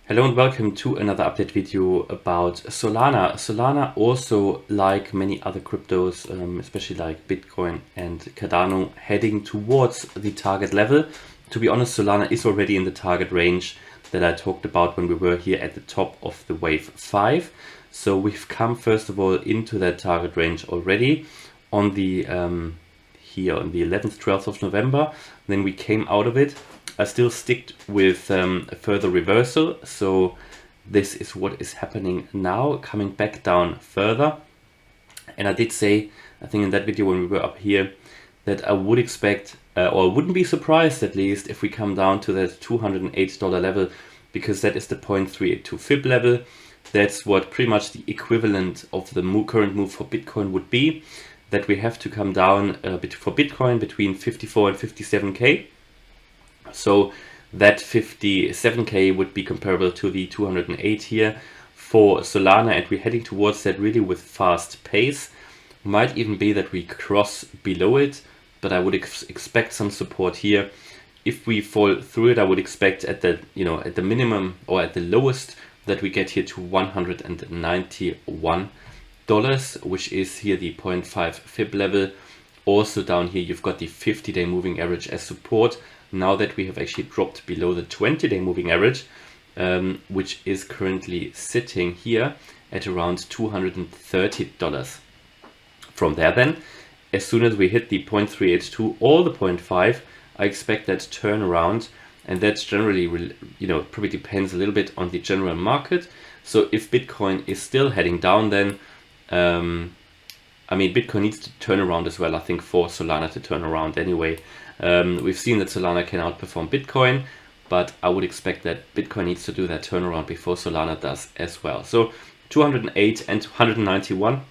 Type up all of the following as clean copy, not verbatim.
Hello and welcome to another update video about Solana. Solana, also like many other cryptos, especially like Bitcoin and Cardano, heading towards the target level. To be honest, Solana is already in the target range that I talked about when we were here at the top of the wave 5. So we've come first of all into that target range already on the here on the 11th, 12th of November. Then we came out of it. I still stick with a further reversal, so this is what is happening now, coming back down further. And I did say, I think in that video when we were up here, that I would expect, or wouldn't be surprised at least, if we come down to that $208 level, because that is the 0.382 fib level. That's what pretty much the equivalent of the current move for Bitcoin would be, that we have to come down for Bitcoin between 54 and 57K. So that 57K would be comparable to the 208 here for Solana, and we're heading towards that really with fast pace. Might even be that we cross below it, but I would expect some support here. If we fall through it, I would expect at the at the minimum or at the lowest that we get here to $191, which is here the 0.5 fib level. Also down here you've got the 50-day moving average as support. Now that we have actually dropped below the 20-day moving average, which is currently sitting here at around $230. From there then, as soon as we hit the 0.382 or the 0.5, I expect that turnaround, and that's generally, probably depends a little bit on the general market. So if Bitcoin is still heading down, then Bitcoin needs to turn around as well, I think, for Solana to turn around anyway. We've seen that Solana can outperform Bitcoin, but I would expect that Bitcoin needs to do that turnaround before Solana does as well. So 208 and 191,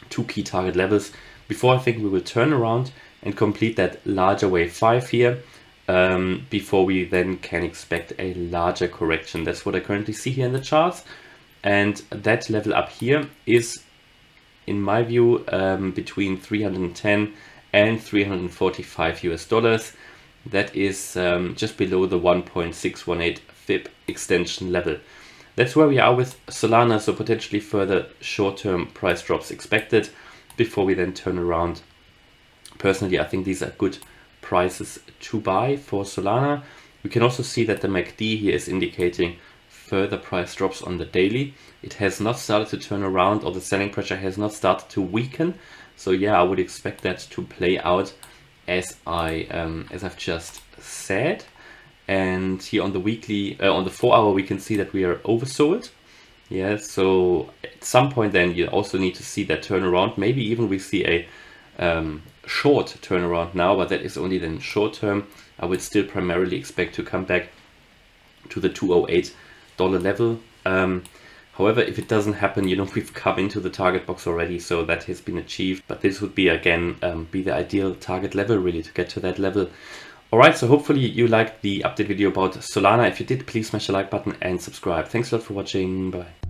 two key target levels before I think we will turn around and complete that larger wave 5 here, before we then can expect a larger correction. That's what I currently see here in the charts, and that level up here is, in my view, between 310 and $345. That is just below the 1.618 fib extension level. That's where we are with Solana, so potentially further short-term price drops expected before we then turn around. Personally, I think these are good prices to buy for Solana. We can also see that the MACD here is indicating further price drops on the daily. It has not started to turn around, or the selling pressure has not started to weaken. So yeah, I would expect that to play out as I've just said. And here on the weekly, on the 4 hour, we can see that we are oversold. Yeah, so at some point then you also need to see that turnaround. Maybe even we see a short turnaround now, but that is only then short term. I would still primarily expect to come back to the $208 level. However, if it doesn't happen, we've come into the target box already, so that has been achieved. But this would be, again, be the ideal target level, really, to get to that level. Alright, so hopefully you liked the update video about Solana. If you did, please smash the like button and subscribe. Thanks a lot for watching. Bye.